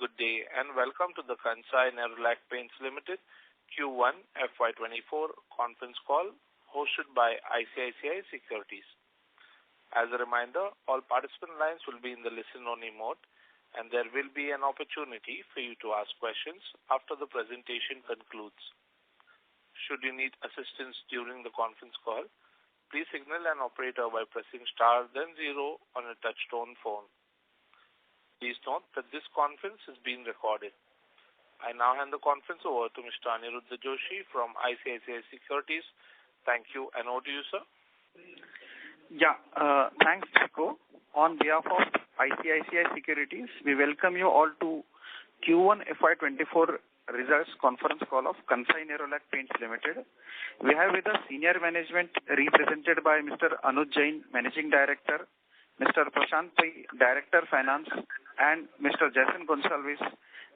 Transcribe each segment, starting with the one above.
good day, and welcome to the Kansai Nerolac Paints Limited Q1 FY2024 conference call hosted by ICICI Securities. As a reminder, all participant lines will be in the listen-only mode, and there will be an opportunity for you to ask questions after the presentation concludes. Should you need assistance during the conference call, please signal an operator by pressing star then 0 on a touch-tone phone. Please note that this conference is being recorded. I now hand the conference over to Mr. Aniruddha Joshi from ICICI Securities. Thank you, and over to you, sir. Thanks, Chico. On behalf of ICICI Securities, we welcome you all to Q1 FY24 results conference call of Kansai Nerolac Paints Limited. We have with us senior management represented by Mr. Anuj Jain, Managing Director, Mr. Prashant Pai, Director Finance, and Mr. Jason Gonsalves,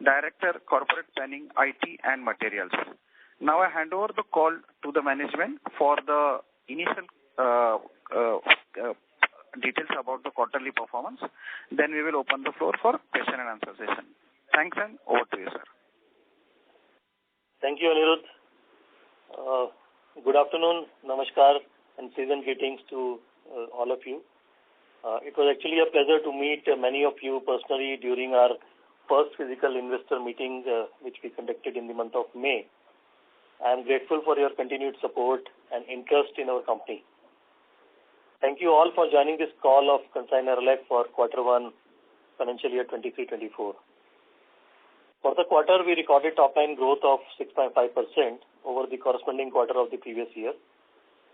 Director Corporate Planning, IT and Materials. Now I hand over the call to the management for the initial details about the quarterly performance. Then we will open the floor for question and answer session. Thanks, and over to you, sir. Thank you, Anirudh. Good afternoon, namaskar, and season greetings to all of you. It was actually a pleasure to meet many of you personally during our first physical investor meeting, which we conducted in the month of May. I am grateful for your continued support and interest in our company. Thank you all for joining this call of Kansai Nerolac for Q1 financial year 23-24. For the quarter, we recorded top-line growth of 6.5% over the corresponding quarter of the previous year.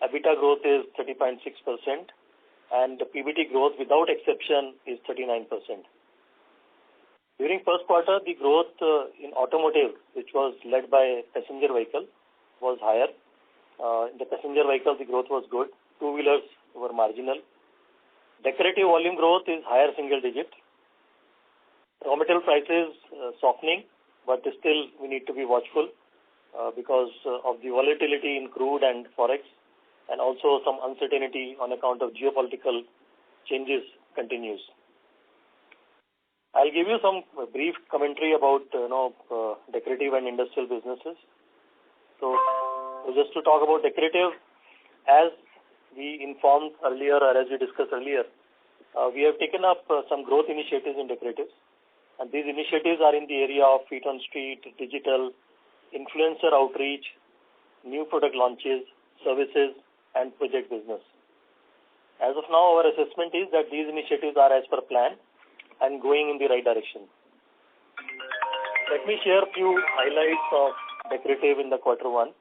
EBITDA growth is 30.6%. And the PBT growth without exception is 39%. During first quarter, the growth in automotive, which was led by passenger vehicle, was higher. In the passenger vehicle, the growth was good. Two-wheelers were marginal. Decorative volume growth is higher single digit. Raw material prices softening, but still we need to be watchful because of the volatility in crude and forex, and also some uncertainty on account of geopolitical changes continues. I'll give you some brief commentary about decorative and industrial businesses. So just to talk about decorative, as we informed earlier or as we discussed earlier, we have taken up some growth initiatives in decoratives, and these initiatives are in the area of feet on street, digital, influencer outreach, new product launches, services, and project business. As of now, our assessment is that these initiatives are as per plan and going in the right direction. Let me share a few highlights of decorative in the Q1.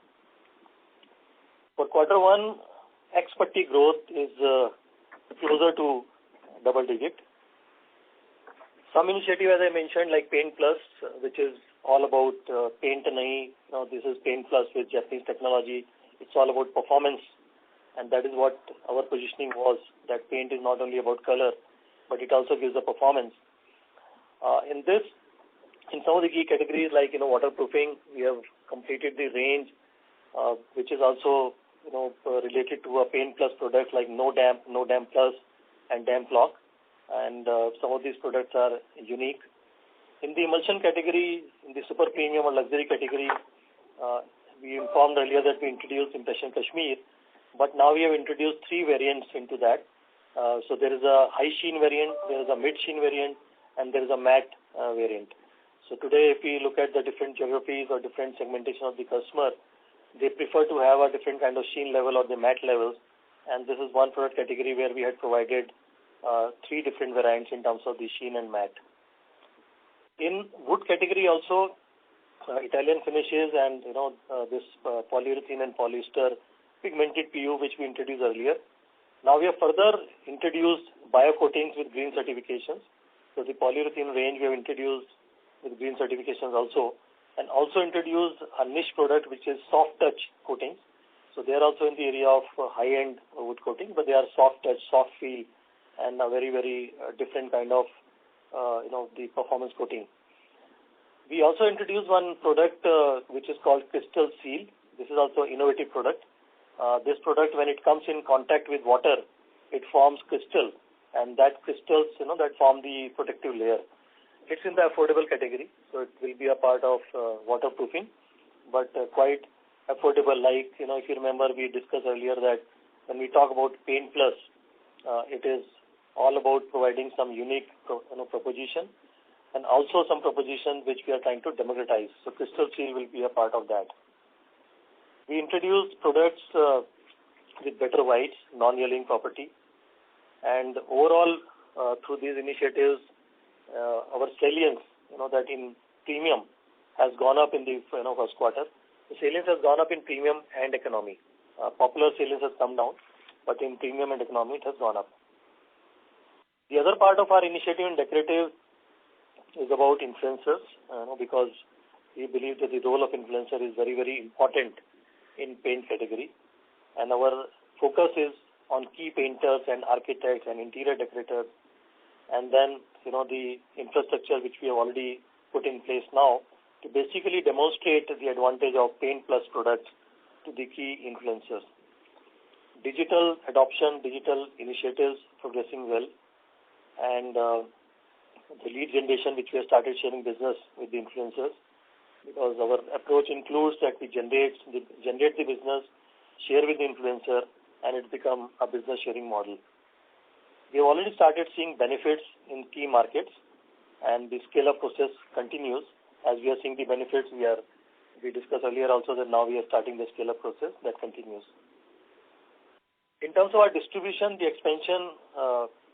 For Q1, ex-putty growth is closer to double digit. Some initiative, as I mentioned, like Paint Plus, which is all about paint nahi. This is Paint Plus with Japanese technology. It's all about performance. And that is what our positioning was, that paint is not only about color, but it also gives a performance. In some of the key categories like waterproofing, we have completed the range, which is also related to a Paint Plus product like No Damp Plus, and Damp Lock. And some of these products are unique. In the emulsion category, in the super premium or luxury category, we informed earlier that we introduced Impression Kashmir. But now we have introduced 3 variants into that. So there is a high sheen variant, there is a mid sheen variant, and there is a matte variant. So today, if we look at the different geographies or different segmentation of the customer, they prefer to have a different kind of sheen level or the matte levels. And this is one product category where we had provided 3 different variants in terms of the sheen and matte. In wood category also, Italian finishes and this polyurethane and polyester pigmented PU, which we introduced earlier. Now we have further introduced bio coatings with green certifications. So the polyurethane range we have introduced with green certifications also, and also introduced a niche product which is soft touch coatings. So they are also in the area of high-end wood coating, but they are soft touch, soft feel, and a very, very different kind of the performance coating. We also introduced one product which is called Crystal Seal. This is also an innovative product. This product, when it comes in contact with water, it forms crystal, and that crystals, that form the protective layer. It's in the affordable category, so it will be a part of waterproofing, but quite affordable. Like, if you remember, we discussed earlier that when we talk about Paint Plus, it is all about providing some unique proposition and also some proposition which we are trying to democratize. So Crystal Seal will be a part of that. We introduced products with better whites, non-yellowing property, and overall through these initiatives, our salience, that in premium has gone up in the first quarter. The salience has gone up in premium and economy. Popular salience has come down, but in premium and economy it has gone up. The other part of our initiative in decorative is about influencers, because we believe that the role of influencer is very, very important in paint category. And our focus is on key painters and architects and interior decorators, and then, the infrastructure which we have already put in place now to basically demonstrate the advantage of Paint Plus products to the key influencers. Digital adoption, digital initiatives progressing well, and the lead generation which we have started sharing business with the influencers, because our approach includes that we generate the business, share with the influencer, and it become a business sharing model. We have already started seeing benefits in key markets, and the scale-up process continues. As we are seeing the benefits, we discussed earlier also that now we are starting the scale-up process that continues. In terms of our distribution, the expansion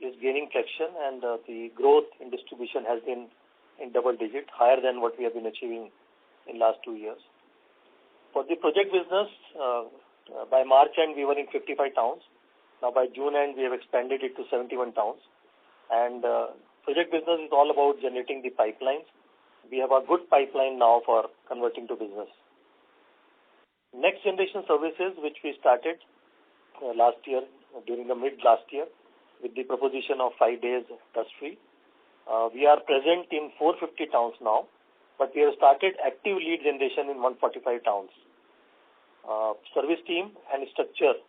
is gaining traction, and the growth in distribution has been in double digit, higher than what we have been achieving in last 2 years. For the project business, by March end we were in 55 towns. Now by June end we have expanded it to 71 towns. And project business is all about generating the pipelines. We have a good pipeline now for converting to business. Next generation services which we started last year, during the mid last year, with the proposition of 5 days dust-free. We are present in 450 towns now, but we have started active lead generation in 145 towns. Service team and structure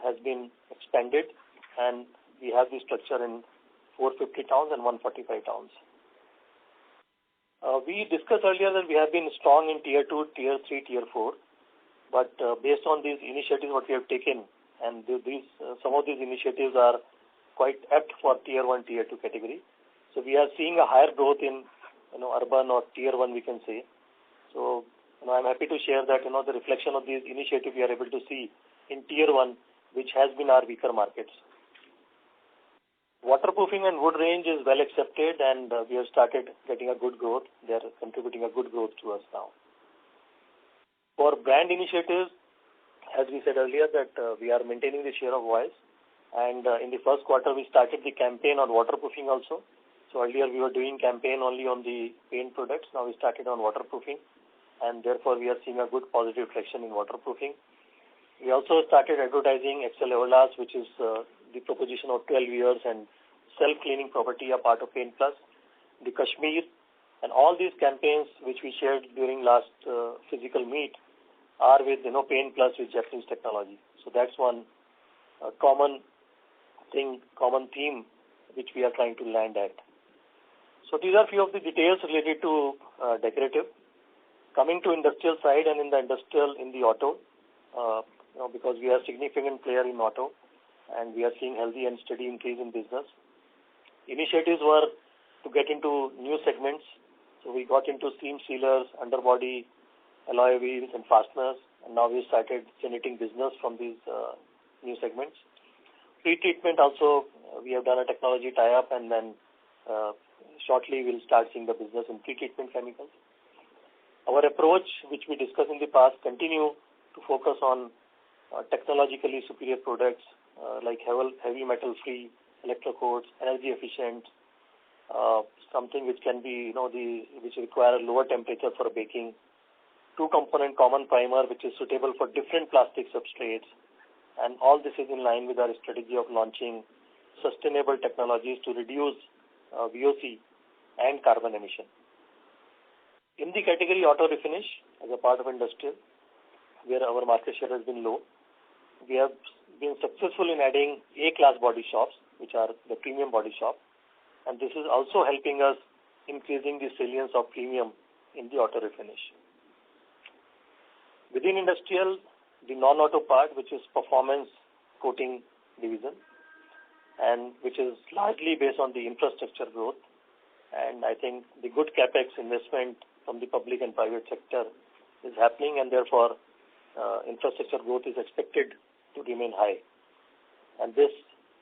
has been expanded, and we have the structure in 450 towns and 145 towns. We discussed earlier that we have been strong in Tier 2, Tier 3, Tier 4, but based on these initiatives what we have taken, and some of these initiatives are quite apt for Tier 1, Tier 2 category. So we are seeing a higher growth in urban or Tier 1 we can say. So I'm happy to share that the reflection of these initiatives we are able to see in Tier 1, which has been our weaker markets. Waterproofing and wood range is well accepted, and we have started getting a good growth. They are contributing a good growth to us now. For brand initiatives, as we said earlier, that we are maintaining the share of voice, and in the first quarter we started the campaign on waterproofing also. So earlier we were doing campaign only on the paint products. Now we started on waterproofing, and therefore we are seeing a good positive traction in waterproofing. We also started advertising Excel Everlast, which is the proposition of 12 years and self-cleaning property, a part of Paint Plus, the Kashmir, and all these campaigns which we shared during last physical meet are with Paint Plus with Japanese technology. So that's one common theme which we are trying to land at. So these are few of the details related to decorative. Coming to industrial side, and in the industrial, in the auto, because we are a significant player in auto, and we are seeing healthy and steady increase in business. Initiatives were to get into new segments. So we got into seam sealers, underbody, alloy wheels, and fasteners, and now we started generating business from these new segments. Pre-treatment also, we have done a technology tie-up, and then shortly we'll start seeing the business in pre-treatment chemicals. Our approach, which we discussed in the past, continue to focus on technologically superior products like heavy metal-free electrocoats, energy efficient, something which can be, which require a lower temperature for baking, 2-component common primer which is suitable for different plastic substrates, and all this is in line with our strategy of launching sustainable technologies to reduce VOC and carbon emission. In the category auto refinish, as a part of industrial, where our market share has been low, we have been successful in adding A-class body shops, which are the premium body shop, and this is also helping us increasing the salience of premium in the auto refinish. Within industrial, the non-auto part, which is performance coating division, and which is largely based on the infrastructure growth. And I think the good capex investment from the public and private sector is happening, and therefore infrastructure growth is expected to remain high. And this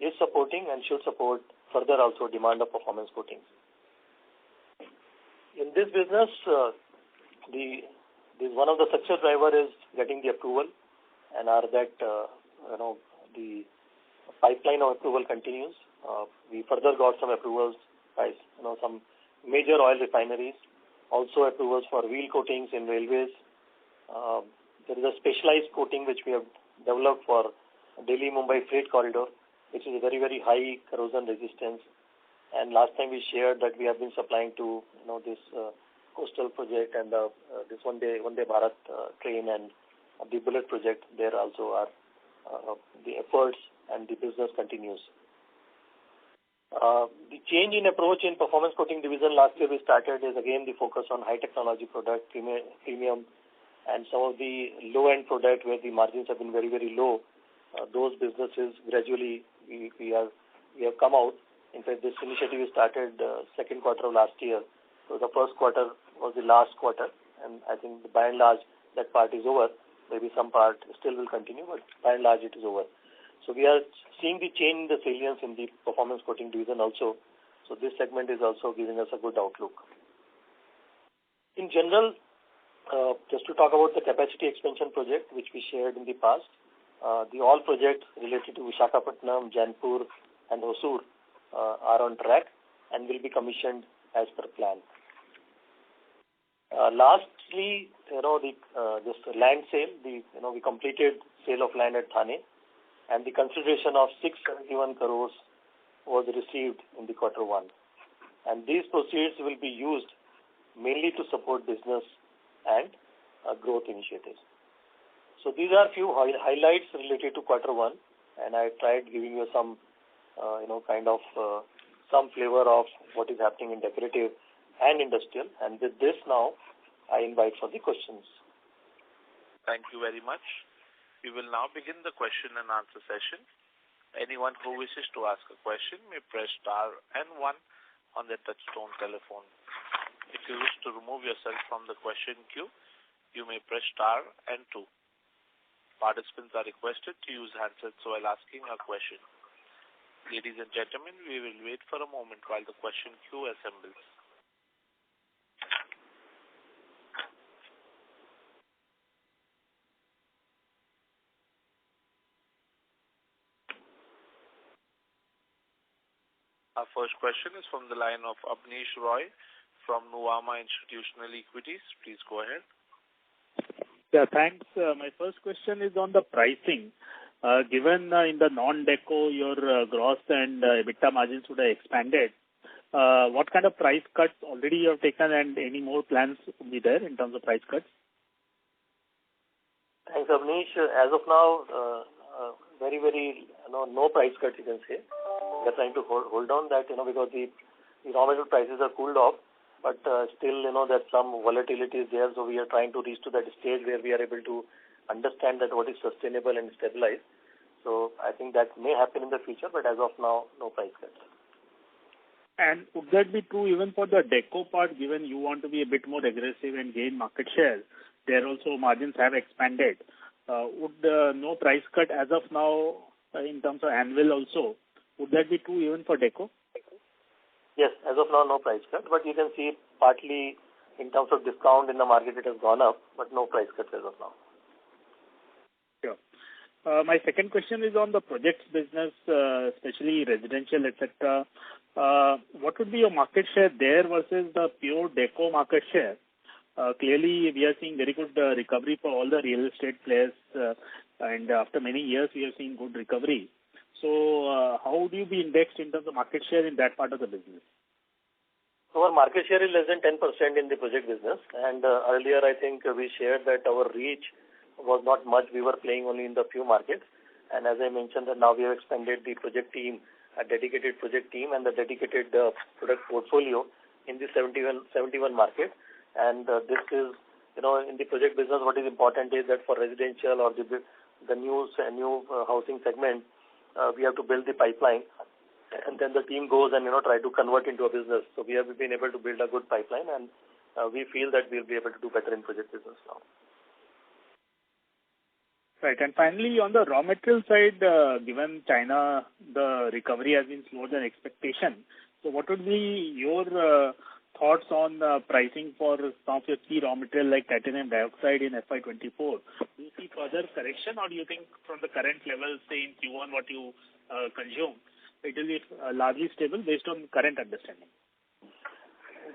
is supporting and should support further also demand of performance coatings. In this business, one of the success driver is getting the approval, and the pipeline of approval continues. We further got some approvals by some major oil refineries, also approvals for wheel coatings in railways. There is a specialized coating which we have developed for Delhi-Mumbai freight corridor, which is a very, very high corrosion resistance. And last time we shared that we have been supplying to this coastal project and this Vande Bharat train and the bullet project. There also are the efforts and the business continues. The change in approach in performance coating division last year we started is again the focus on high technology product, premium, and some of the low-end product where the margins have been very, very low. Those businesses gradually we have come out. In fact, this initiative started second quarter of last year. So the first quarter was the last quarter, and I think by and large that part is over. Maybe some part still will continue, but by and large it is over. So we are seeing the change in the salience in the performance coating division also. So this segment is also giving us a good outlook. In general, just to talk about the capacity expansion project which we shared in the past, the all projects related to Visakhapatnam, Jaipur and Hosur are on track and will be commissioned as per plan. Lastly, this land sale, we completed sale of land at Thane, and the consideration of 671 crores was received in the quarter one. And these proceeds will be used mainly to support business and growth initiatives. So these are few highlights related to quarter one, and I tried giving you some, some flavor of what is happening in decorative and industrial. And with this now, I invite for the questions. Thank you very much. We will now begin the question and answer session. Anyone who wishes to ask a question may press star and 1 on their touchtone telephone. If you wish to remove yourself from the question queue, you may press star and 2. Participants are requested to use handsets while asking a question. Ladies and gentlemen, we will wait for a moment while the question queue assembles. Our first question is from the line of Abneesh Roy from Nuvama Institutional Equities. Please go ahead. Yeah, thanks. My first question is on the pricing. Given in the non-deco, your gross and EBITDA margins would have expanded, what kind of price cuts already you have taken and any more plans will be there in terms of price cuts? Thanks, Abneesh. As of now, no price cut you can say. We are trying to hold on that, because the raw material prices are cooled off, but still, that some volatility is there. So we are trying to reach to that stage where we are able to understand that what is sustainable and stabilized. So I think that may happen in the future, but as of now, no price cuts. And would that be true even for the deco part, given you want to be a bit more aggressive and gain market share? There also margins have expanded. Would no price cut as of now in terms of annual also, would that be true even for deco? Yes, as of now, no price cut, but you can see partly in terms of discount in the market, it has gone up, but no price cut as of now. Sure. My second question is on the projects business, especially residential, etc. What would be your market share there versus the pure deco market share? Clearly, we are seeing very good recovery for all the real estate players, and after many years, we have seen good recovery. So, how do you be indexed in terms of market share in that part of the business? So our market share is less than 10% in the project business, and earlier I think we shared that our reach was not much. We were playing only in the few markets, and as I mentioned that now we have expanded the project team, a dedicated project team, and the dedicated product portfolio in the 71 market. And this is, in the project business, what is important is that for residential or the new housing segment, we have to build the pipeline, and then the team goes and try to convert into a business. So we have been able to build a good pipeline, and we feel that we'll be able to do better in project business now. Right. And finally, on the raw material side, given China, the recovery has been slower than expectation. So what would be your thoughts on pricing for some of your key raw material like titanium dioxide in FY24? Do you see further correction, or do you think from the current level, say in Q1, what you consume, it will be largely stable based on current understanding?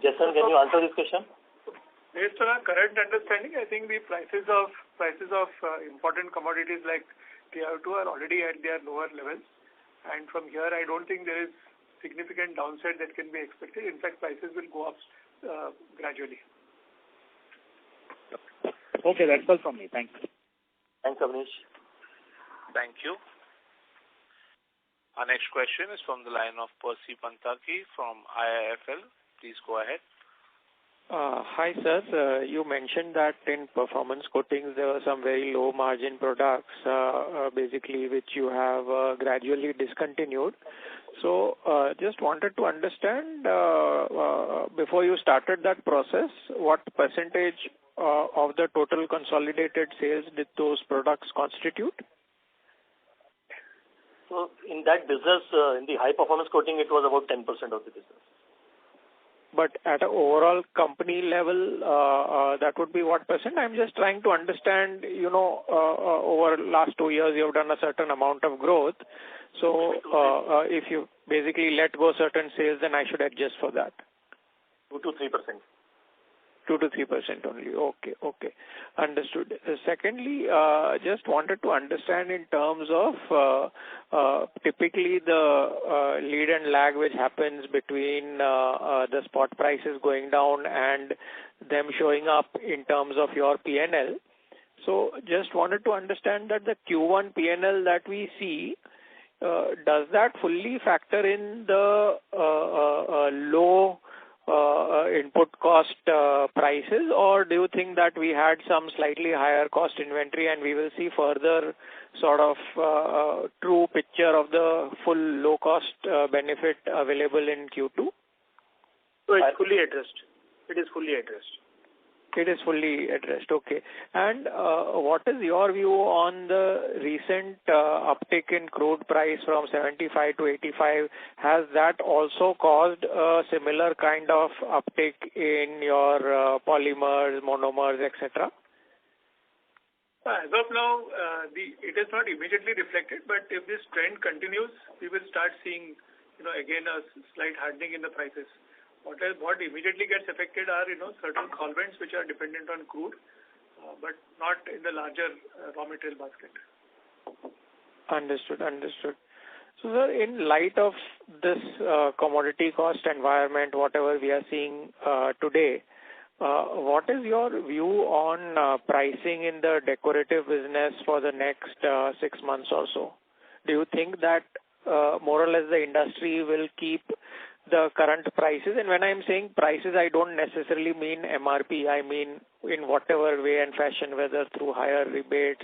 Jason, can you answer this question? Based on our current understanding, I think the prices of important commodities like TiO2 are already at their lower levels, and from here I don't think there is significant downside that can be expected. In fact, prices will go up gradually. Okay, that's all from me. Thanks. Thanks, Avnish. Thank you. Our next question is from the line of Percy Panthaki from IIFL. Please go ahead. Hi, sir. You mentioned that in performance coatings there were some very low margin products, basically which you have gradually discontinued. So, just wanted to understand, before you started that process, what percentage of the total consolidated sales did those products constitute? So, in that business, in the high performance coating, it was about 10% of the business. But at an overall company level, that would be what percent? I'm just trying to understand, over last 2 years, you have done a certain amount of growth. So, if you basically let go certain sales, then I should adjust for that. 2 to 3%. 2 to 3% only. Okay. Understood. Secondly, just wanted to understand in terms of typically the lead and lag which happens between the spot prices going down and them showing up in terms of your P&L. So just wanted to understand that the Q1 P&L that we see, does that fully factor in the low input cost prices, or do you think that we had some slightly higher cost inventory and we will see further sort of true picture of the full low cost benefit available in Q2? So it's fully addressed. It is fully addressed. It is fully addressed. Okay. And what is your view on the recent uptick in crude price from 75 to 85? Has that also caused a similar kind of uptick in your polymers, monomers, etc.? As of now, it is not immediately reflected, but if this trend continues, we will start seeing, again a slight hardening in the prices. What immediately gets affected are, certain solvents which are dependent on crude, but not in the larger raw material basket. Understood. So, sir, in light of this commodity cost environment, whatever we are seeing today, what is your view on pricing in the decorative business for the next 6 months or so? Do you think that more or less the industry will keep the current prices? And when I'm saying prices, I don't necessarily mean MRP. I mean in whatever way and fashion, whether through higher rebates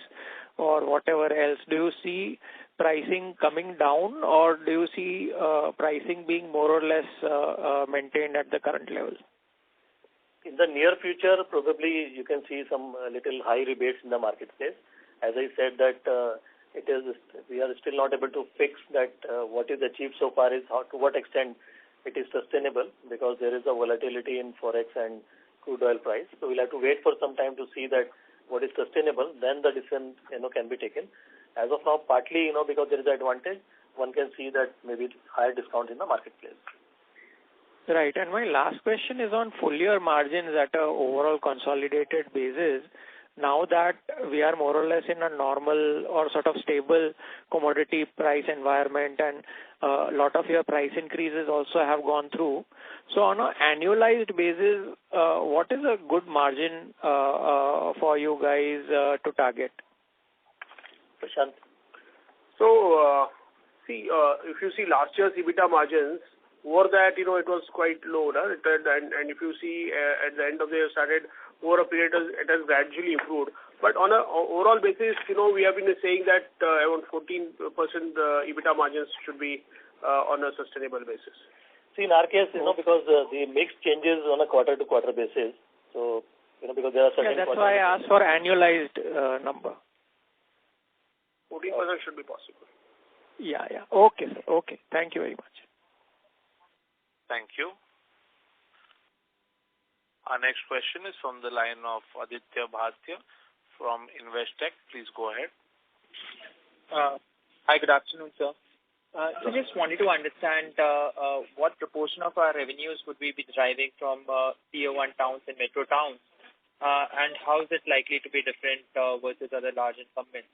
or whatever else. Do you see pricing coming down, or do you see pricing being more or less maintained at the current level? In the near future, probably you can see some little high rebates in the marketplace. As I said that we are still not able to fix that what is achieved so far is to what extent it is sustainable, because there is a volatility in forex and crude oil price. So we'll have to wait for some time to see that what is sustainable, then the decision can be taken. As of now, partly because there is an advantage, one can see that maybe higher discount in the marketplace. Right. And my last question is on full year margins at an overall consolidated basis. Now that we are more or less in a normal or sort of stable commodity price environment, and a lot of your price increases also have gone through. So on an annualized basis, what is a good margin for you guys to target? Prashant. So, if you see last year's EBITDA margins, over that, it was quite low. No? And if you see at the end of the year started, over a period, it has gradually improved. But on an overall basis, we have been saying that around 14% EBITDA margins should be on a sustainable basis. See, in our case, because the mix changes on a quarter-to-quarter basis. So, because there are certain... that's why I asked for annualized number. 14% should be possible. Yeah. Okay, sir. Okay. Thank you very much. Thank you. Our next question is from the line of Aditya Bhartia from Investec. Please go ahead. Hi, good afternoon, sir. So just wanted to understand what proportion of our revenues would we be deriving from tier 1 towns and metro towns, and how is it likely to be different versus other large incumbents?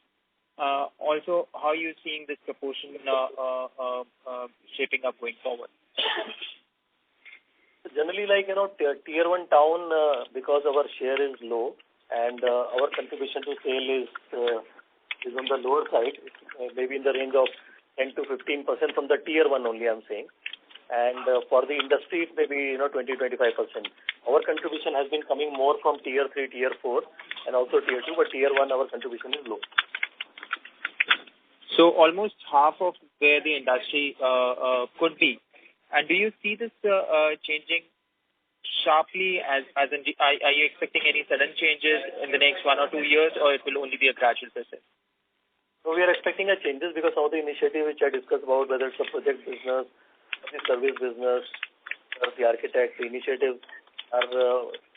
Also, how are you seeing this proportion shaping up going forward? Generally, tier 1 town, because our share is low and our contribution to sale is on the lower side, maybe in the range of 10 to 15% from the tier 1 only, I'm saying. And for the industry, it may be 20-25%. Our contribution has been coming more from tier 3, tier 4, and also tier 2, but tier 1, our contribution is low. So almost half of where the industry could be. And do you see this changing sharply are you expecting any sudden changes in the next 1 or 2 years, or it will only be a gradual process? So we are expecting changes because some of the initiatives which I discussed about, whether it's a project business, the service business, or the architect, the initiatives are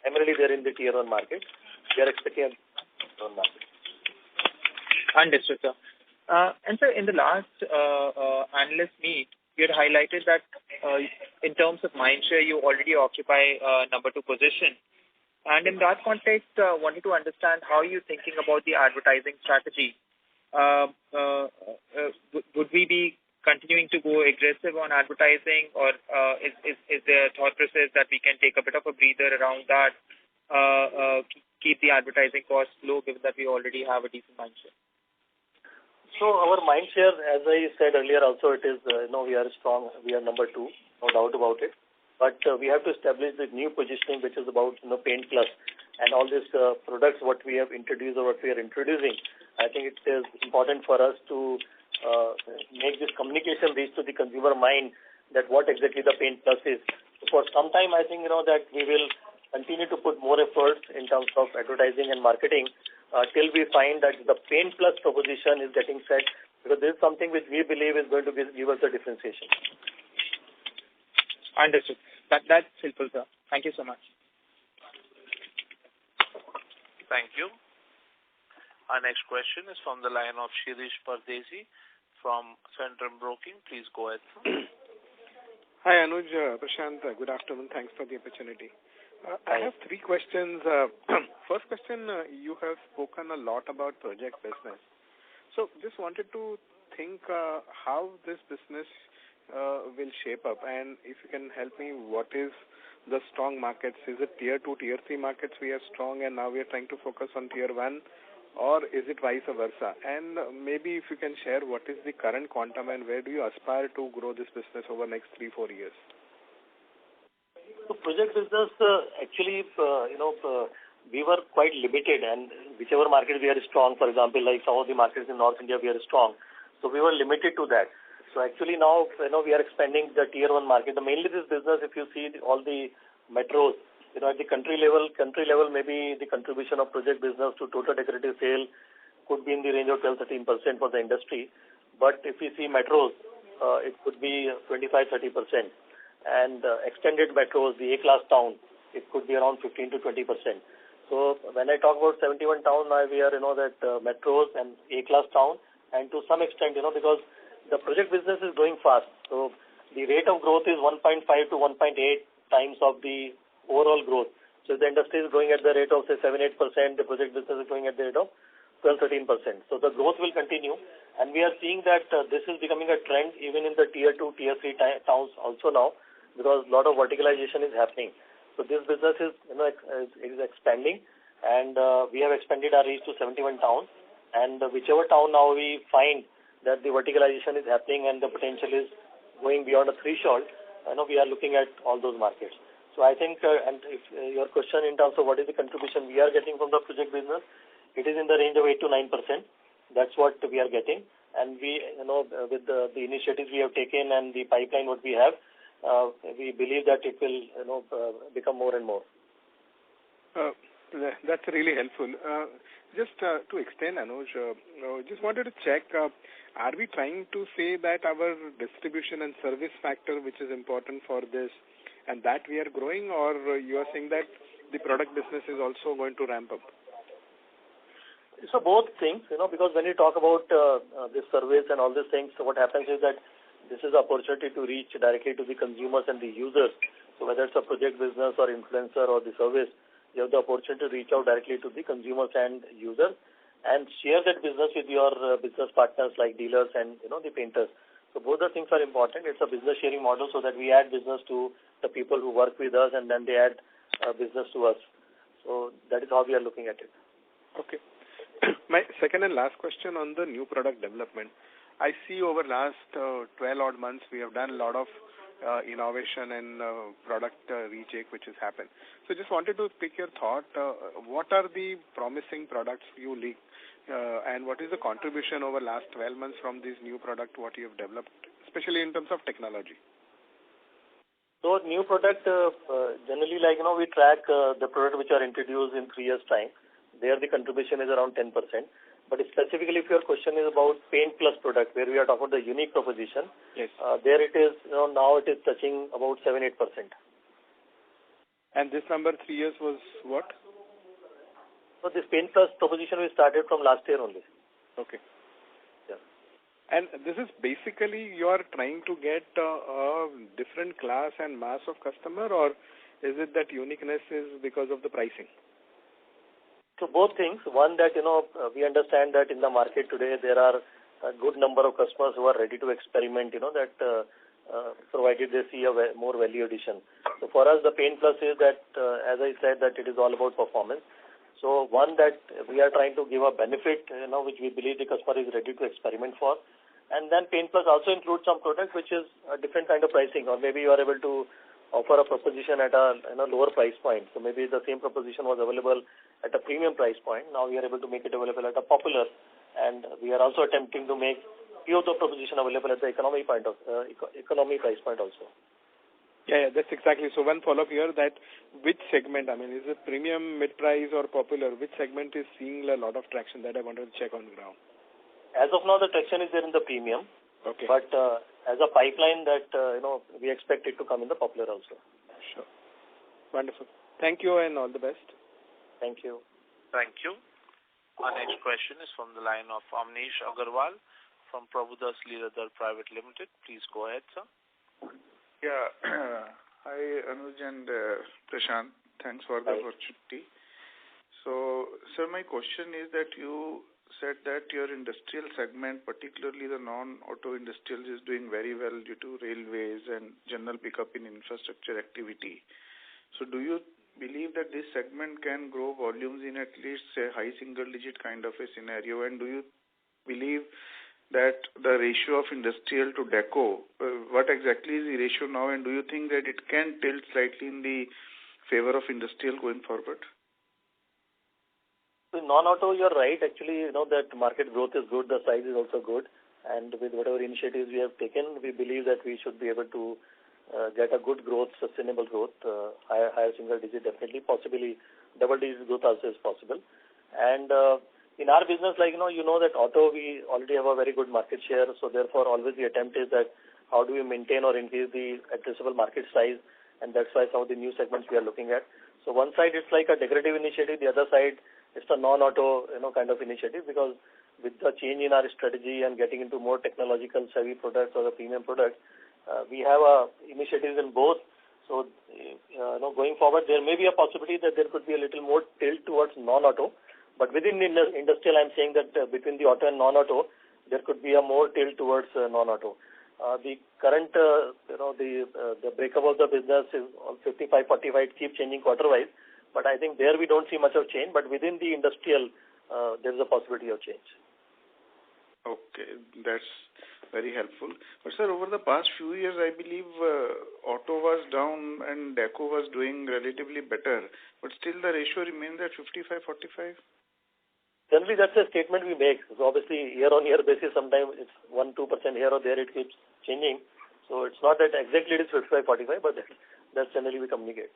primarily there in the tier 1 market. We are expecting a tier 1 market. Understood, sir. And sir, in the last analyst meet, you had highlighted that in terms of mindshare, you already occupy number 2 position. And in that context, wanted to understand how you're thinking about the advertising strategy. Would we be continuing to go aggressive on advertising, or is there a thought process that we can take a bit of a breather around that, keep the advertising costs low, given that we already have a decent mindshare? So our mindshare, as I said earlier, also it is, we are strong. We are number 2, no doubt about it. But we have to establish the new positioning, which is about Paint Plus and all these products what we have introduced or what we are introducing. I think it is important for us to make this communication reach to the consumer mind that what exactly the Paint Plus is. So for some time, I think that we will continue to put more efforts in terms of advertising and marketing till we find that the Paint Plus proposition is getting set, because this is something which we believe is going to give us a differentiation. Understood. That's helpful, sir. Thank you so much. Thank you. Our next question is from the line of Shirish Pardesi from Centrum Broking. Please go ahead, sir. Hi, Anuj, Prashant. Good afternoon. Thanks for the opportunity. I have 3 questions. First question, you have spoken a lot about project business. So just wanted to think how this business will shape up, and if you can help me, what is the strong markets? Is it tier 2, tier 3 markets we are strong and now we are trying to focus on tier 1, or is it vice versa? And maybe if you can share what is the current quantum and where do you aspire to grow this business over the next 3-4 years? So project business, actually, we were quite limited, and whichever market we are strong, for example, like some of the markets in North India, we are strong. So we were limited to that. So actually now, we are expanding the tier 1 market. Mainly this business, if you see all the metros, at the country level, maybe the contribution of project business to total decorative sale could be in the range of 12-13% for the industry. But if we see metros, it could be 25-30%. And extended metros, the A-class town, it could be around 15 to 20%. So when I talk about 71 towns, now we are, that metros and A-class town, and to some extent, because the project business is growing fast. So the rate of growth is 1.5 to 1.8 times of the overall growth. So if the industry is growing at the rate of, say, 7-8%, the project business is growing at the rate of 12-13%. So the growth will continue. And we are seeing that this is becoming a trend even in the tier 2, tier 3 towns also now, because a lot of verticalization is happening. So this business is expanding, and we have expanded our reach to 71 towns. And whichever town now we find that the verticalization is happening and the potential is going beyond a threshold, we are looking at all those markets. So I think, and if your question in terms of what is the contribution we are getting from the project business, it is in the range of 8 to 9%. That's what we are getting. And we, with the initiatives we have taken and the pipeline what we have, we believe that it will, become more and more. That's really helpful. Just to extend, Anuj, just wanted to check, are we trying to say that our distribution and service factor, which is important for this, and that we are growing, or you are saying that the product business is also going to ramp up? So both things, because when you talk about this service and all these things, so what happens is that this is an opportunity to reach directly to the consumers and the users. So whether it's a project business or influencer or the service, you have the opportunity to reach out directly to the consumers and users and share that business with your business partners like dealers and, the painters. So both the things are important. It's a business sharing model so that we add business to the people who work with us and then they add business to us. So that is how we are looking at it. Okay. My second and last question on the new product development. I see over last 12 odd months we have done a lot of innovation and product recheck which has happened. So just wanted to pick your thought. What are the promising products you leak and what is the contribution over last 12 months from this new product what you have developed, especially in terms of technology? So new product, generally we track the product which are introduced in 3 years' time. There the contribution is around 10%. But specifically if your question is about Paint Plus product, where we are talking about the unique proposition, yes. There it is, now it is touching about 7-8%. And this number 3 years was what? So this Paint Plus proposition we started from last year only. Okay. Yeah. And this is basically you are trying to get a different class and mass of customer, or is it that uniqueness is because of the pricing? So both things. One that, we understand that in the market today there are a good number of customers who are ready to experiment, that provided they see a more value addition. So for us the Paint Plus is that, as I said, that it is all about performance. So one that we are trying to give a benefit, which we believe the customer is ready to experiment for. And then Paint Plus also includes some product which is a different kind of pricing, or maybe you are able to offer a proposition at a lower price point. So maybe the same proposition was available at a premium price point. Now we are able to make it available at a popular, and we are also attempting to make few of the proposition available at the economy price point also. Yeah, that's exactly. So one follow-up here, that which segment, is it premium, mid-price or popular? Which segment is seeing a lot of traction? That I wanted to check on the ground. As of now, the traction is there in the premium. Okay. But as a pipeline that, we expect it to come in the popular also. Sure. Wonderful. Thank you and all the best. Thank you. Thank you. Our next question is from the line of Amnish Agarwal from Prabhudas Lilladher Private Limited. Please go ahead, sir. Yeah. Hi, Anuj and Prashant. Thanks for the opportunity. So, sir, my question is that you said that your industrial segment, particularly the non-auto industrial, is doing very well due to railways and general pickup in infrastructure activity. So do you believe that this segment can grow volumes in at least, say, high single-digit kind of a scenario? And do you believe that the ratio of industrial to deco, what exactly is the ratio now, and do you think that it can tilt slightly in the favor of industrial going forward? So non-auto, you're right. Actually, that market growth is good. The size is also good. And with whatever initiatives we have taken, we believe that we should be able to get a good growth, sustainable growth, higher single digit, definitely, possibly double digit growth also is possible. And in our business, that auto, we already have a very good market share. So therefore, always the attempt is that how do we maintain or increase the addressable market size? And that's why some of the new segments we are looking at. So one side it's like a decorative initiative. The other side it's a non-auto, kind of initiative, because with the change in our strategy and getting into more technological savvy products or the premium products, we have initiatives in both. So, going forward, there may be a possibility that there could be a little more tilt towards non-auto. But within the industrial, I'm saying that between the auto and non-auto, there could be a more tilt towards non-auto. The current, the breakup of the business is 55-45, keep changing quarter-wise. But I think there we don't see much of change. But within the industrial, there is a possibility of change. Okay, that's very helpful. But sir, over the past few years, I believe auto was down and deco was doing relatively better, but still the ratio remains at 55-45? Generally, that's a statement we make. So obviously, year-on-year basis, sometimes it's 1-2% here or there, it keeps changing. So it's not that exactly it is 55-45, but that's generally we communicate.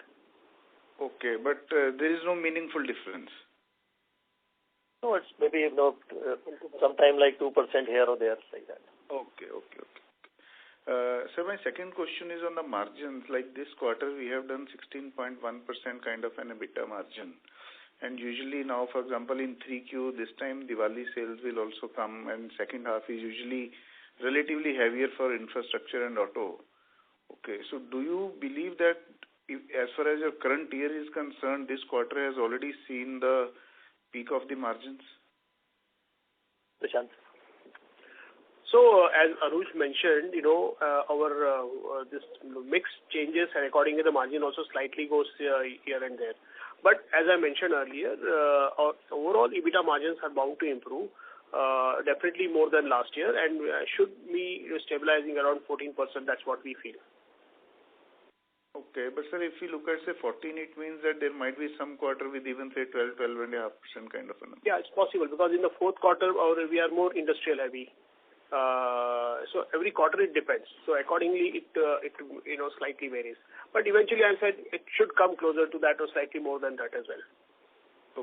Okay, but there is no meaningful difference. No, it's maybe sometime like 2% here or there, like that. Okay. So my second question is on the margins. Like this quarter, we have done 16.1% kind of an EBITDA margin. And usually now, for example, in 3Q, this time Diwali sales will also come, and second half is usually relatively heavier for infrastructure and auto. Okay, so do you believe that as far as your current year is concerned, this quarter has already seen the peak of the margins? Prashant. So, as Anuj mentioned, our this mix changes, and accordingly the margin also slightly goes here and there. But as I mentioned earlier, our overall EBITDA margins are bound to improve, definitely more than last year, and should be stabilizing around 14%. That's what we feel. Okay, but sir, if you look at say 14, it means that there might be some quarter with even say 12.5% kind of a number. Yeah, it's possible because in the fourth quarter we are more industrial heavy. So every quarter it depends. So accordingly it slightly varies. But eventually I said it should come closer to that or slightly more than that as well.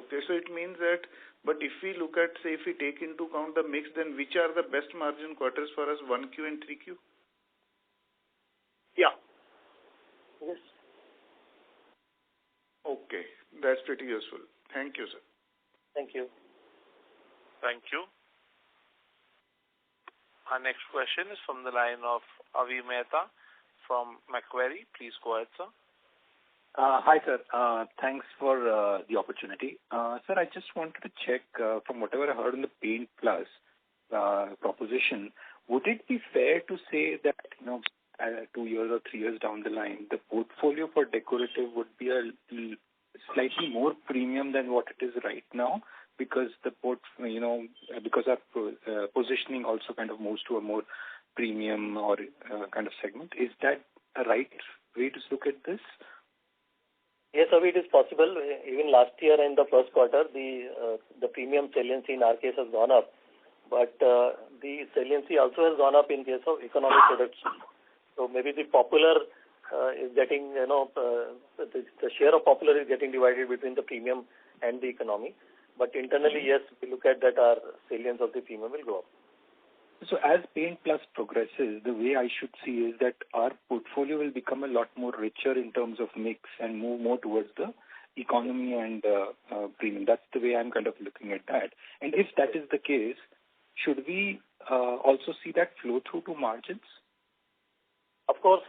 Okay, so it means that, but if we look at, say, if we take into account the mix, then which are the best margin quarters for us, 1Q and 3Q? Yeah. Yes. Okay, that's pretty useful. Thank you, sir. Thank you. Thank you. Our next question is from the line of Avi Mehta from Macquarie. Please go ahead, sir. Hi, sir. Thanks for the opportunity. Sir, I just wanted to check from whatever I heard in the Paint Plus proposition, would it be fair to say that 2 years or 3 years down the line, the portfolio for decorative would be a slightly more premium than what it is right now, because because our positioning also kind of moves to a more premium or kind of segment. Is that a right way to look at this? Yes, Avi, it is possible. Even last year in the first quarter, the premium saliency in our case has gone up, but the saliency also has gone up in case of economic products. So maybe the popular is getting, the share of popular is getting divided between the premium and the economy. But internally, yes, we look at that our salience of the premium will go up. So as Paint Plus progresses, the way I should see is that our portfolio will become a lot more richer in terms of mix and move more towards the economy and premium. That's the way I'm kind of looking at that. And if that is the case, should we also see that flow through to margins? Of course,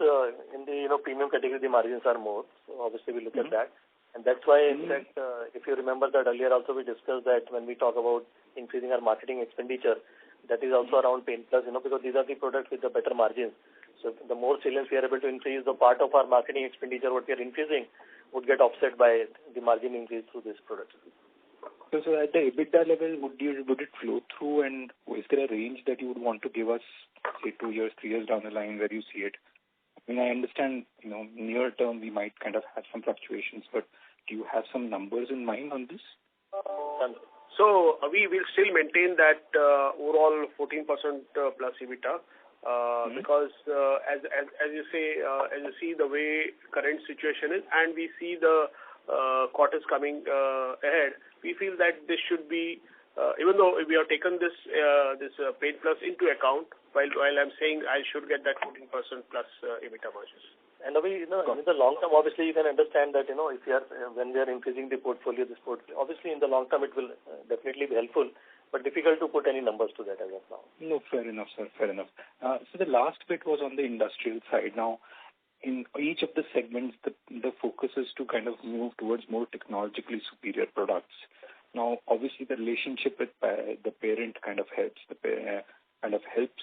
in the premium category, the margins are more. So obviously, we look at that. And that's why, in fact, if you remember that earlier also we discussed that when we talk about increasing our marketing expenditure, that is also around Paint Plus, because these are the products with the better margins. So the more salience we are able to increase, the part of our marketing expenditure what we are increasing would get offset by the margin increase through this product. So at the EBITDA level, would it flow through, and is there a range that you would want to give us, say 2 years, 3 years down the line where you see it? I mean, I understand, near term we might kind of have some fluctuations, but do you have some numbers in mind on this? So we will still maintain that overall 14% plus EBITDA because as you say, as you see the way current situation is, and we see the quarters coming ahead, we feel that this should be, even though we have taken this Paint Plus into account, while I'm saying I should get that 14% plus EBITDA margins. And in the long term, obviously you can understand that if you are when we are increasing the portfolio, obviously in the long term it will definitely be helpful, but difficult to put any numbers to that as of now. No, fair enough, sir. Fair enough. So the last bit was on the industrial side. Now, in each of the segments, the focus is to kind of move towards more technologically superior products. Now, obviously, the relationship with the parent kind of helps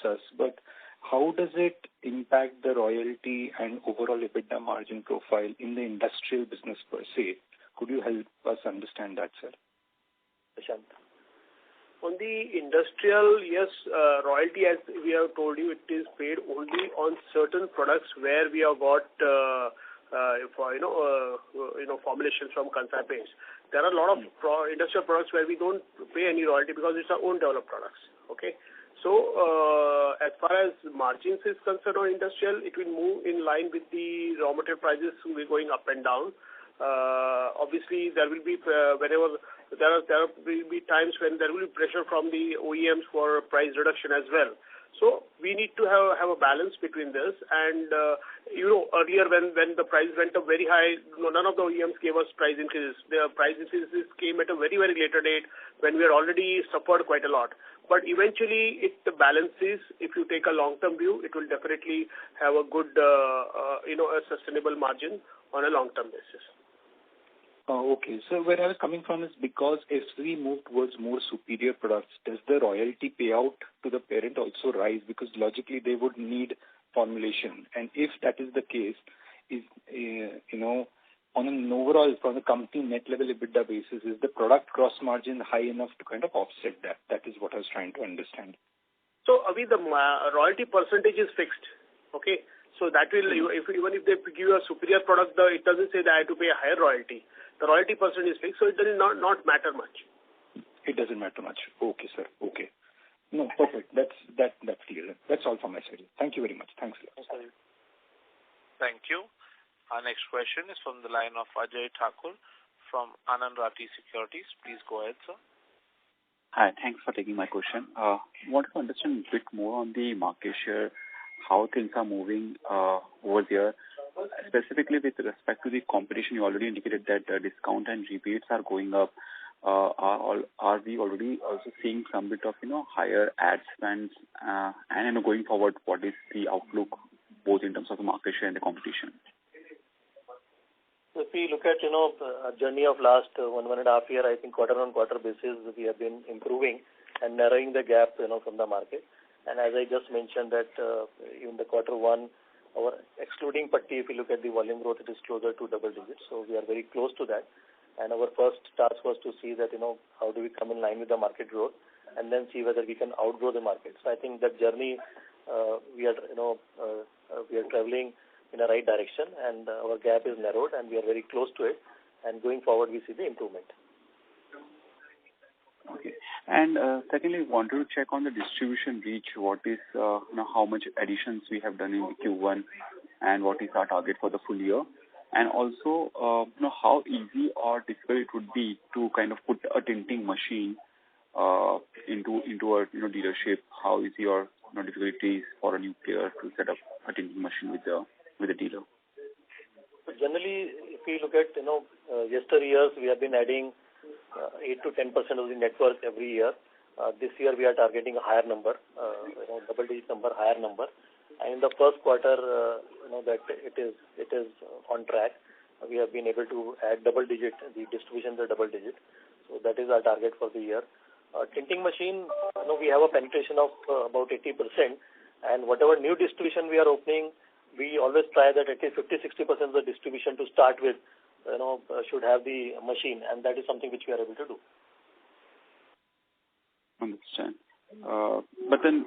us, but how does it impact the royalty and overall EBITDA margin profile in the industrial business per se? Could you help us understand that, sir? Prashant. On the industrial, yes, royalty, as we have told you, it is paid only on certain products where we have got formulations from Kansai paints. There are a lot of industrial products where we don't pay any royalty because it's our own developed products. Okay. So as far as margins is concerned on industrial, it will move in line with the raw material prices going up and down. Obviously, there will be whenever there will be times when there will be pressure from the OEMs for price reduction as well. So we need to have a balance between this. And earlier when the price went up very high, none of the OEMs gave us price increases. The price increases came at a very, very later date when we had already suffered quite a lot. But eventually, it balances. If you take a long-term view, it will definitely have a good, a sustainable margin on a long-term basis. Okay. So where I was coming from is because if we move towards more superior products, does the royalty payout to the parent also rise? Because logically they would need formulation. And if that is the case, is on an overall, from the company net level EBITDA basis, is the product gross margin high enough to kind of offset that? That is what I was trying to understand. So, Avi, the royalty percentage is fixed. Okay. So that will, even if they give you a superior product, it doesn't say that I have to pay a higher royalty. The royalty percentage is fixed, so it does not matter much. It doesn't matter much. Okay, sir. Okay. No, perfect. That's clear. That's all from my side. Thank you very much. Thanks a lot. Thank you. Our next question is from the line of Ajay Thakur from Anand Rathi Securities. Please go ahead, sir. Hi, thanks for taking my question. Want to understand a bit more on the market share, how things are moving over there. Specifically with respect to the competition, you already indicated that discount and rebates are going up. Are we already also seeing some bit of higher ad spends? And going forward, what is the outlook both in terms of the market share and the competition? If we look at a journey of last 1.5 year, I think quarter on quarter basis we have been improving and narrowing the gap from the market. And as I just mentioned that in the quarter one, our excluding putty, if you look at the volume growth, it is closer to double digits. So we are very close to that. And our first task was to see that, how do we come in line with the market growth and then see whether we can outgrow the market. So I think that journey, we are traveling in the right direction and our gap is narrowed and we are very close to it. And going forward, we see the improvement. Okay. And secondly, wanted to check on the distribution reach. What is, how much additions we have done in Q1 and what is our target for the full year? And also, how easy or difficult it would be to kind of put a tinting machine into a dealership. How is your difficulties for a new player to set up a tinting machine with the dealer? So generally, if we look at yesteryears, we have been adding 8 to 10% of the network every year. This year we are targeting a higher number, double-digit number, higher number. And in the first quarter, that it is on track. We have been able to add double-digit, the distribution is double-digit. So that is our target for the year. Tinting machine, we have a penetration of about 80%. And whatever new distribution we are opening, we always try that at least 50-60% of the distribution to start with, should have the machine, and that is something which we are able to do. Understand. But then,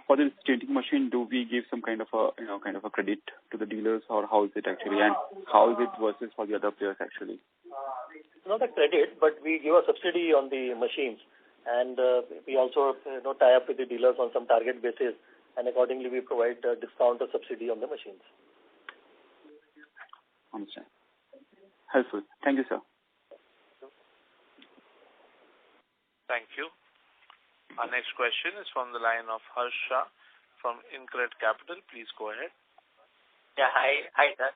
for the tinting machine, do we give some kind of a credit to the dealers, or how is it actually, and how is it versus for the other players actually? Not a credit, but we give a subsidy on the machines, and we also tie up with the dealers on some target basis, and accordingly we provide a discount or subsidy on the machines. Understand. Helpful. Thank you, sir. Thank you. Our next question is from the line of Harsha from InCred Capital. Please go ahead. Yeah, hi, sir.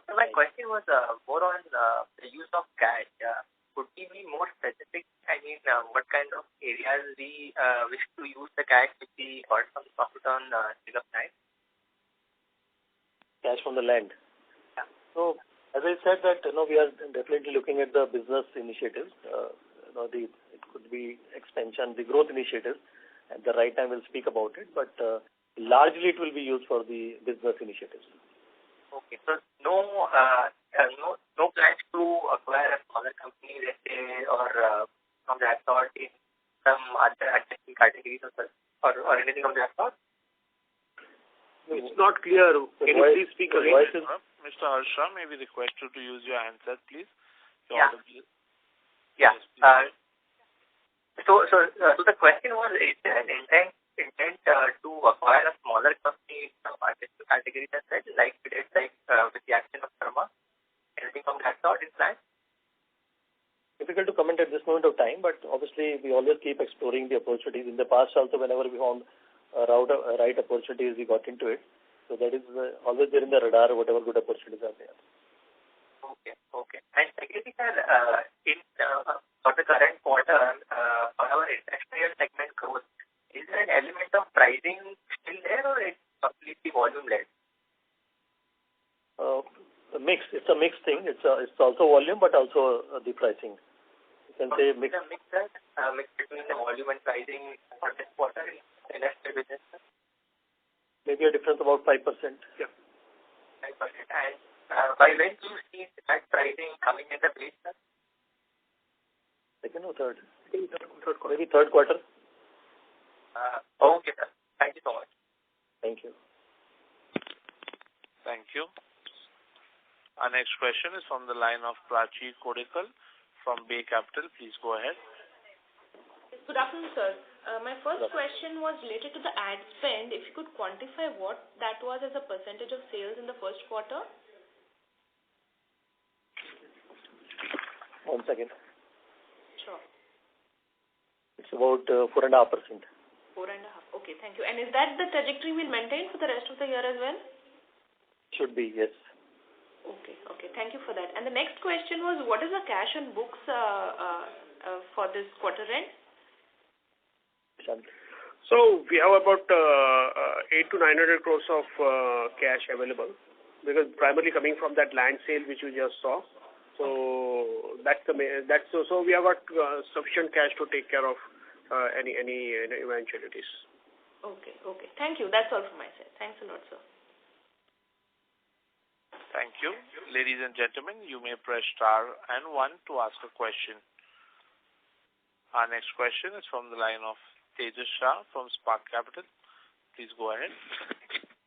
So my question was more on the use of cash. Could we be more specific? I mean, what kind of areas we wish to use the cash if we got some profit on sale of land? Cash from the land. Yeah. So as I said that we are definitely looking at the business initiatives. It could be expansion, the growth initiatives. At the right time, we'll speak about it. But largely, it will be used for the business initiatives. Okay. So no plans to acquire a smaller company, let's say, or from that sort in some other adjacent categories or anything of that sort? It's not clear. Can you please speak again? Mr. Harsha, may we request you to use your handset, please? Yeah. So the question was, is there an intent to acquire a smaller company in some adjacent categories as well, like we did with the action of Karma? Anything of that sort is planned? Difficult to comment at this moment of time, but obviously we always keep exploring the opportunities. In the past also, whenever we found right opportunities, we got into it. So that is always there in the radar, whatever good opportunities are there. Okay. And secondly, sir, for the current quarter, for our industrial segment growth, is there an element of pricing still there, or it's completely volume-led? It's a mixed thing. It's also volume, but also the pricing. You can say mix. Mix between the volume and pricing for this quarter in industrial business? Maybe a difference about 5%. Yeah. 5%. And by when do you see that pricing coming in the base, sir? Second or third? Third quarter. Maybe third quarter. Okay, sir. Thank you so much. Thank you. Thank you. Our next question is from the line of Prachi Kodikal from Bay Capital. Please go ahead. Good afternoon, sir. My first question was related to the ad spend. If you could quantify what that was as a percentage of sales in the first quarter? 1 second. Sure. It's about 4.5%. 4.5%. Okay, thank you. And is that the trajectory we'll maintain for the rest of the year as well? Should be, yes. Okay. Thank you for that. And the next question was, what is the cash on books for this quarter end? So we have about 800 to 900 crores of cash available, because primarily coming from that land sale which we just saw. So so we have got sufficient cash to take care of any eventualities. Okay. Thank you. That's all from my side. Thanks a lot, sir. Thank you. Ladies and gentlemen, you may press star and 1 to ask a question. Our next question is from the line of Tejas Shah from Spark Capital. Please go ahead.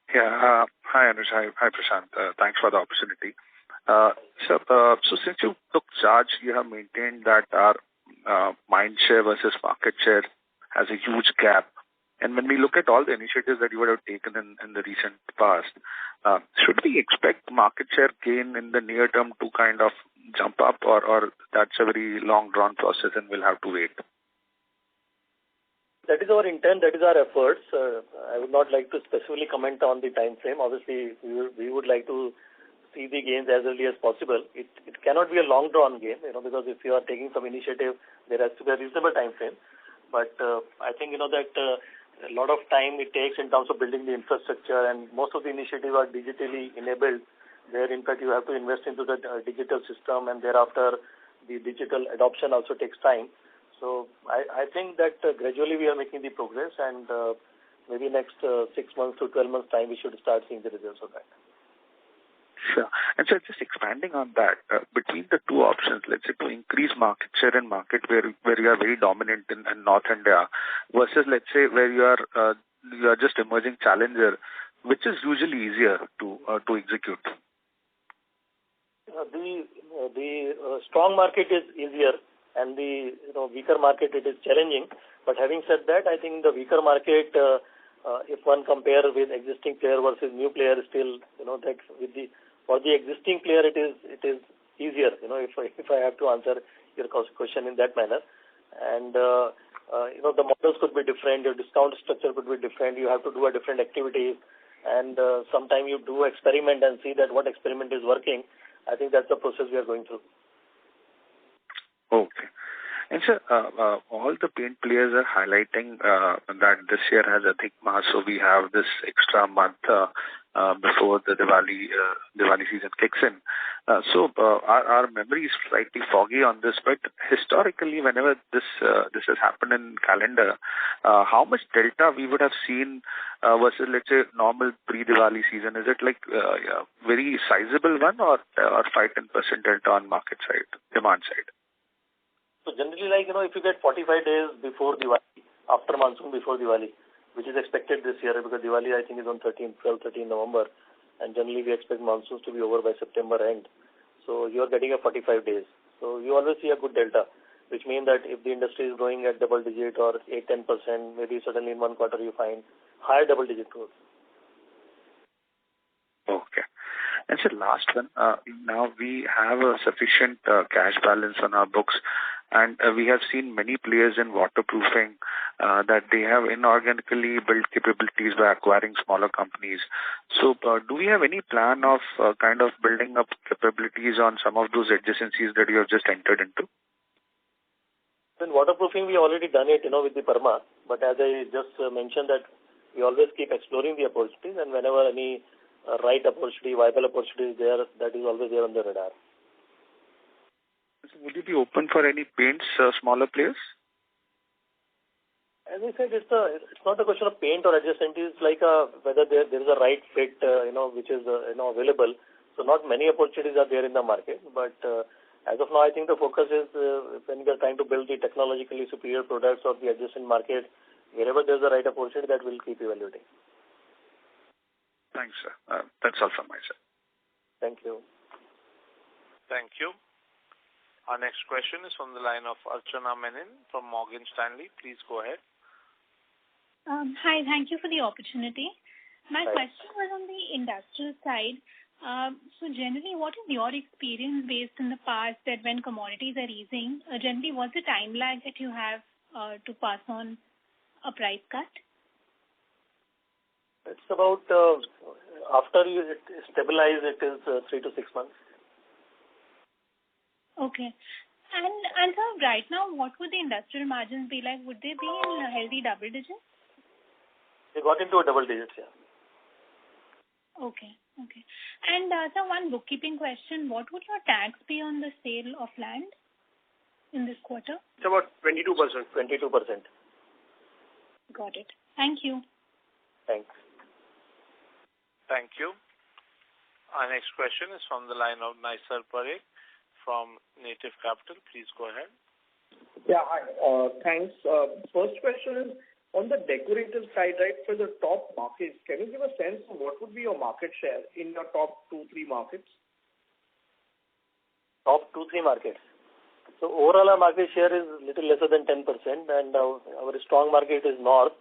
Yeah. Hi, Anuj. Hi, Prashant. Thanks for the opportunity. So since you took charge, you have maintained that our mind share versus market share has a huge gap. And when we look at all the initiatives that you would have taken in the recent past, should we expect market share gain in the near term to kind of jump up, or that's a very long drawn process and we'll have to wait? That is our intent. That is our efforts. I would not like to specifically comment on the time frame. Obviously, we would like to see the gains as early as possible. It cannot be a long drawn game, because if you are taking some initiative, there has to be a reasonable time frame. But I think that a lot of time it takes in terms of building the infrastructure, and most of the initiatives are digitally enabled. There, in fact, you have to invest into the digital system, and thereafter the digital adoption also takes time. So I think that gradually we are making the progress, and maybe next 6 months to 12 months time we should start seeing the results of that. Sure. And so just expanding on that, between the two options, let's say to increase market share in market where you are very dominant in North India, versus let's say where you are just emerging challenger, which is usually easier to execute? The strong market is easier, and the weaker market it is challenging. But having said that, I think the weaker market, if one compare with existing player versus new player, still that for the existing player it is easier. If I have to answer your question in that manner, and the models could be different, your discount structure could be different. You have to do a different activity, and sometimes you do experiment and see that what experiment is working. I think that's the process we are going through. Okay. And sir, all the paint players are highlighting that this year has a thick mass, so we have this extra month before the Devyani season kicks in. So our memory is slightly foggy on this, but historically, whenever this has happened in calendar, how much delta we would have seen versus, let's say, normal pre-Diwali season? Is it like very sizable one, or 5-10% delta on market side, demand side? So generally, like, if you get 45 days before Diwali, after monsoon before Diwali, which is expected this year because Diwali, I think, is on 13 November, and generally we expect monsoons to be over by September end. So you are getting a 45 days. So you always see a good delta, which means that if the industry is growing at double digit or 8-10%, maybe suddenly in one quarter you find higher double digit growth. Okay. And so last one, now we have a sufficient cash balance on our books, and we have seen many players in waterproofing that they have inorganically built capabilities by acquiring smaller companies. So do we have any plan of kind of building up capabilities on some of those adjacencies that you have just entered into? In waterproofing, we already done it, with the Perma, but as I just mentioned that we always keep exploring the opportunities, and whenever any right opportunity, viable opportunity is there, that is always there on the radar. So would you be open for any paints, smaller players? As I said, it's not a question of paint or adjacent. It's like whether there is a right fit, which is available. So not many opportunities are there in the market, but as of now, I think the focus is when we are trying to build the technologically superior products or the adjacent market, wherever there's a right opportunity, that we'll keep evaluating. Thanks, sir. That's all from my side. Thank you. Thank you. Our next question is from the line of Archana Menon from Morgan Stanley. Please go ahead. Hi, thank you for the opportunity. My question was on the industrial side. So generally, what is your experience based in the past that when commodities are easing, generally what's the time lag that you have to pass on a price cut? It's about, after you stabilize, it is 3 to 6 months. Okay. And so right now, what would the industrial margins be like? Would they be in a healthy double digits? They got into a double digits, yeah. Okay. And so one bookkeeping question, what would your tax be on the sale of land in this quarter? It's about 22%. 22%. Got it. Thank you. Thanks. Thank you. Our next question is from the line of Naisar Parekh from Native Capital. Please go ahead. Yeah, hi. Thanks. First question is on the decorative side, right, for the top markets, can you give a sense of what would be your market share in your top 2-3 markets? Top 2-3 markets. So overall our market share is little lesser than 10%, and our strong market is North,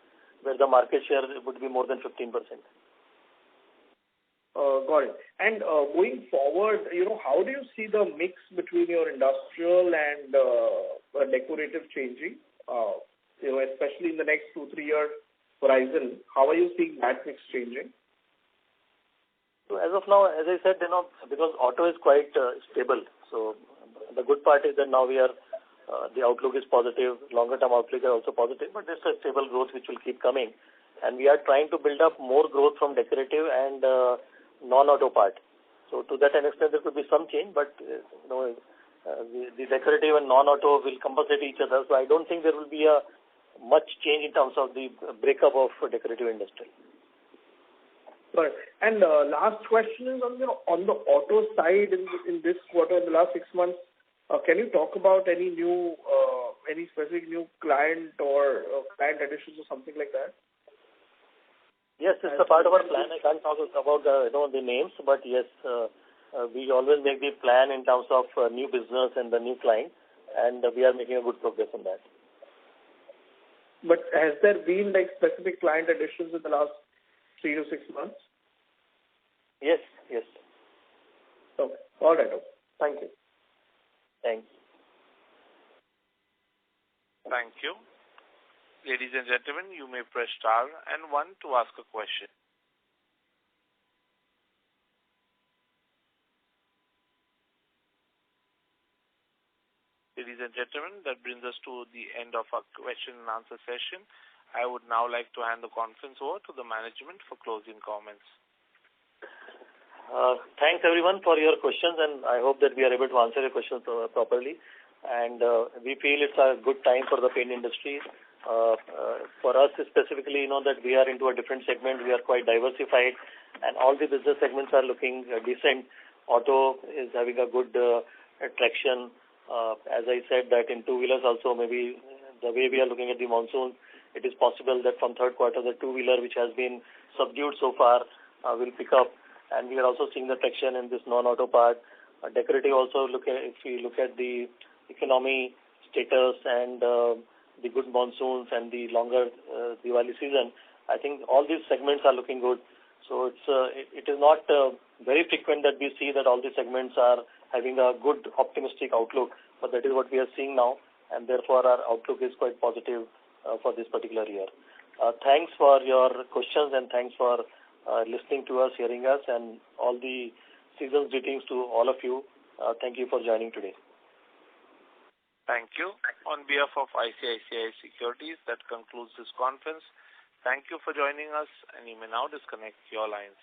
where the market share would be more than 15%. Got it. And going forward, how do you see the mix between your industrial and decorative changing? Especially in the next 2-3 year horizon, how are you seeing that mix changing? So as of now, as I said, because auto is quite stable. So the good part is that now we are the outlook is positive, longer term outlook is also positive, but there's a stable growth which will keep coming, and we are trying to build up more growth from decorative and non-auto part. So to that extent, there could be some change, but the decorative and non-auto will compensate each other. So I don't think there will be a much change in terms of the breakup of decorative industry. Right. And last question is on the auto side in this quarter, in the last 6 months. Can you talk about any specific new client or client additions or something like that? Yes, it's a part of our plan. I can't talk about the names, but yes, we always make the plan in terms of new business and the new client, and we are making a good progress on that. But has there been specific client additions in the last 3 to 6 months? Yes. Okay. All right. Okay. Thank you. Thanks. Thank you. Ladies and gentlemen, you may press star and 1 to ask a question. Ladies and gentlemen, that brings us to the end of our question and answer session. I would now like to hand the conference over to the management for closing comments. Thanks everyone for your questions, and I hope that we are able to answer your questions properly. And we feel it's a good time for the paint industry. For us specifically, that we are into a different segment. We are quite diversified, and all the business segments are looking decent. Auto is having a good traction. As I said that in two-wheelers also, maybe the way we are looking at the monsoon, it is possible that from third quarter the two-wheeler which has been subdued so far will pick up, and we are also seeing the traction in this non-auto part. Decorative also, if we look at the economy status and the good monsoons and the longer Diwali season, I think all these segments are looking good. So it is not very frequent that we see that all these segments are having a good optimistic outlook, but that is what we are seeing now, and therefore our outlook is quite positive for this particular year. Thanks for your questions and thanks for listening to us, hearing us, and all the season's greetings to all of you. Thank you for joining today. Thank you. On behalf of ICICI Securities, that concludes this conference. Thank you for joining us, and you may now disconnect your lines.